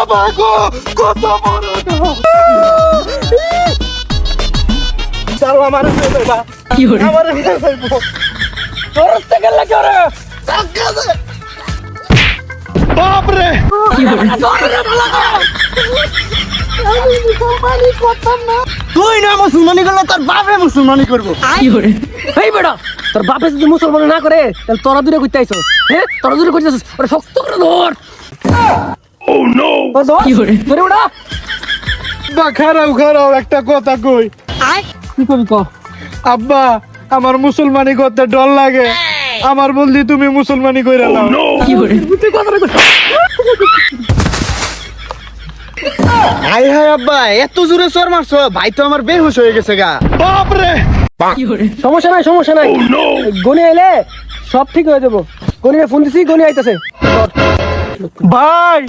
বাবা গো কত বড় চলো আমার বাবা কি হরে আমার তোর থেকে লাগে রে বাপ রে কি হরে তুই না মুসলমানি করলে তোর বাপে মুসলমানি করবো কি হরে এই বেটা তোর বাপে যদি মুসলমান না করে তাহলে তোরা দূরে করতে আইছস হ্যাঁ তোরা দূরে করতেছিস ওরে শক্ত করে ধর ও নো কি হরে ধরে ওটা বা খারাপ খারাপ একটা কথা কই কি করবি ক আব্বা আমার মুসলমানি করতে ডর লাগে আমার বললি তুমি মুসলমানি কইরা নাও কি হরে তুই কথা কই হাই হাই আব্বা এত জোরে সর মারছো ভাই তো আমার বেহুশ হয়ে গেছে গা বাপ রে কি হরে সমস্যা নাই গনি আইলে সব ঠিক হয়ে যাবো গনিরে ফোন দিছি গনি আইতাছে ভাই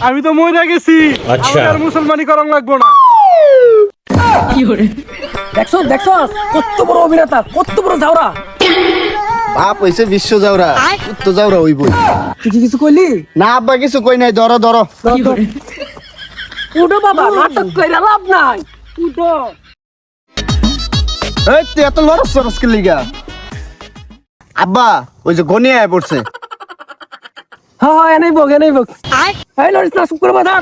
আমি তো মরে গেছি আচ্ছা। আমার আর মুসলমানি করং লাগবো না কি হরে দেখছস কত বড় অভিনেতা কত বড় জাউরা বাপ হইছে বিশ্ব যাওরা তো যাওরা হইবই তুই কি কিছু কইলি না আব্বা কিছু কই নাই ধরো ধরো কি হরে উঠো বাবা নাটক কইরা লাভ নাই উঠো এই তুই এত লড়স সরস কি লিগা আব্বা ওই যে গনি আয় পড়ছে হ্যাঁ এনেই বক এই লড়িস না চুপ করে বাধা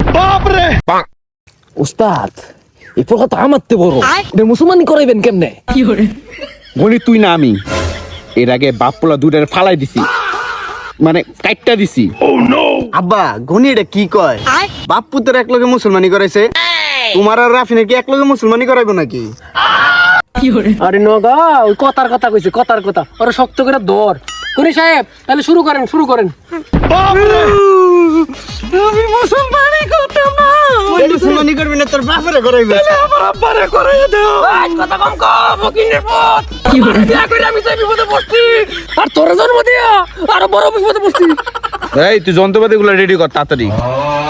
বাপ রে উস্তাদ এই পোকা তো আমারতে বড় এটা মুসলমানি করাইবেন কেমনে কি হরে গনি তুই না আমি এর আগে বাপপোলা দুটার ফালাই দিছি মানে কাইটটা দিছি আব্বা গনি এটা কি কয় বাপ পুত্র এক লগে মুসলমানি করাইছে তোমার আর রাফিনে কি এক লগে মুসলমানি করাইবো নাকি কি হরে আরে নগা ওই কথার কথা কইছে কথার কথা ওরে শক্ত করে ধর গনি সাহেব তাহলে শুরু করেন বাপ রে আমি মুসলমানি করতাম না মুসলমানি করবি না তোর বাপরে করাইবে আমার আব্বারে করাইয়া দাও কথা কম কম বকিনের পথ কি হরে বিয়া কইরা আমি সেই বিপদে পড়ছি আর তোর জন্ম দিয়া আর বড় বিপদে পড়ছি এই তুই যন্ত্রপাতি গুলো রেডি কর তাড়াতাড়ি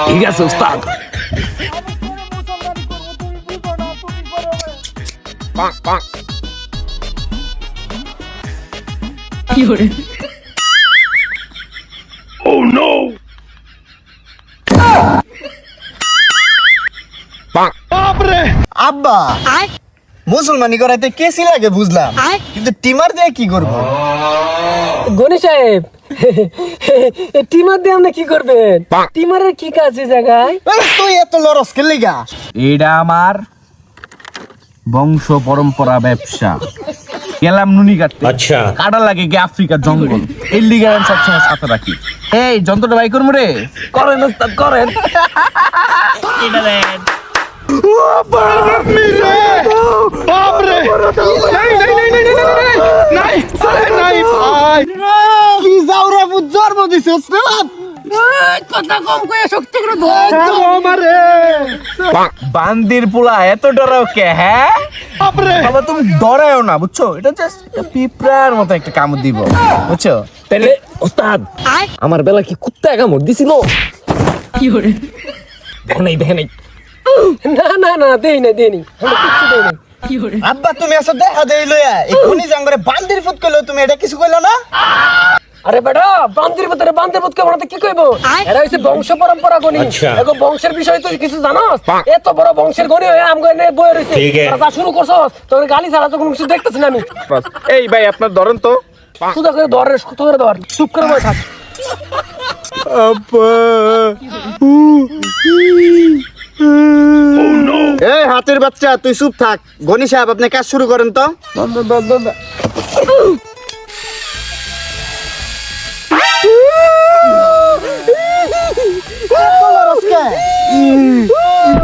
ঠিক আছে উস্তাদ কি হরে বাপ রে আব্বা মুসলমানি করাইতে কেসি লাগে বুঝলাম কিন্তু টিমার দিয়ে কি করবো গনি সাহেব টিমার দিয়ে আপনি কি করবেন টিমারের কি কাজ এই জায়গায় তুই এত লরস কে লিগা এটা আমার বংশ পরম্পরা ব্যবসা গেলাম নুনি কাটতে আচ্ছা। কাটা লাগে গে আফ্রিকার জঙ্গল এই লিগে আমি সবসময় সাথে রাখি এই যন্ত্রটা বাই করবো রে করেন উস্তাদ করেন এটা দেন বাপ রে নাই ভাই কি যাওরা জন্ম দিছিস রে কথা কম কয়ে শক্তি করে ধর আমারে বান্দির পোলা এত ডরাও কে হ্যাঁ বাপ রে বাবা তুমি ডরাও না বুঝছো এটা জাস্ট পিঁপড়ার মতো একটা কামড় দিব বুঝছো তাহলে উস্তাদ আমার বেলা কি কুত্তা কামড় দিছিল কি হরে দেখেন নাই না দেই নাই আমি কিচ্ছু দেই নাই কি হরে আব্বা তুমি আসো দেখা দেই লইয়া এই কোনি জাঙ্গরে বান্দির ফুট কইলো তুমি এটা কিছু কইলো না আরে বেটা বান্দির পুত কে বলতে কি কইবো এরা হইছে বংশ পরম্পরা গনি আচ্ছা। এগো বংশের বিষয় তুই কিছু জানোস এত বড় বংশের গনি হয়ে আমগো নে বই রইছে ঠিক আছে। যা শুরু করছস তোর গালি ছাড়া তো কোনো কিছু দেখতেছ না আমি এই ভাই আপনার ধরেন তো সুদা করে ধর রে সুদা করে ধর চুপ করে বসে থাক আব্বা এই হাতের বাচ্চা তুই চুপ থাক গনি সাহেব আপনি কাজ শুরু করেন তো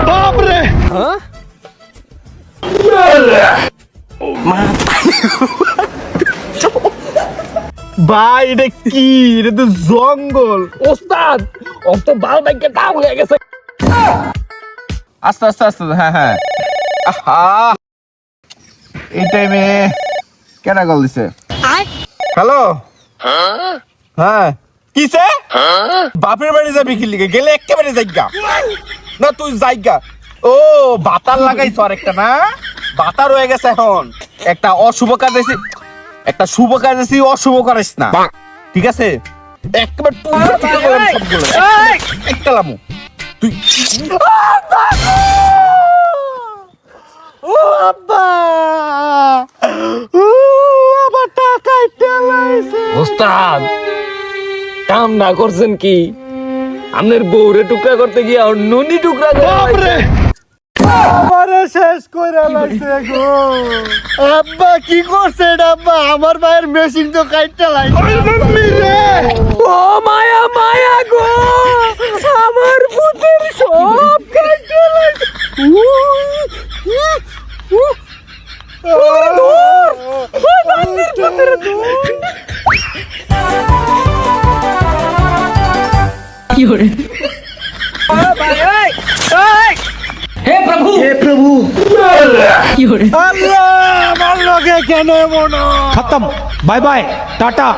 বাপরে ভাই এটা কি এটা তো জঙ্গল ওস্তাদ ও তো বাল ব্যাংকে দাম হয়ে গেছে আস্তে হ্যাঁ আহা এই টাইমে কেন কল দিছে হ্যালো হ্যাঁ কিসে বাপের বাড়ি যাবি কি লিগে গেলে একেবারে জায়গা না তুই জায়গা ও বাতার লাগাইছ আর একটা না বাতার হয়ে গেছে এখন একটা অশুভ কাজ আছে একটা শুভ কাজ আছে অশুভ করিস না ঠিক আছে একবার তুই সবগুলো ফেলামু তুই ও আব্বা ও আবার টাকা টেলাইছে ওস্তাদ কাম না করছেন কি আপনার বউরে টুকরা করতে গিয়ে আর নুনি টুকরা করে আমারে শেষ করে লাইছে গো আব্বা কি করছে আব্বা আমার ভাইয়ের মেশিন তো কাইটটা লাইছে ও মায়া মায়া গো আমার পুতের সব কাটে লাইছে হে প্রভু আল্লাহ আমার লগে কেন মনে खत्म बाय बाय टाटा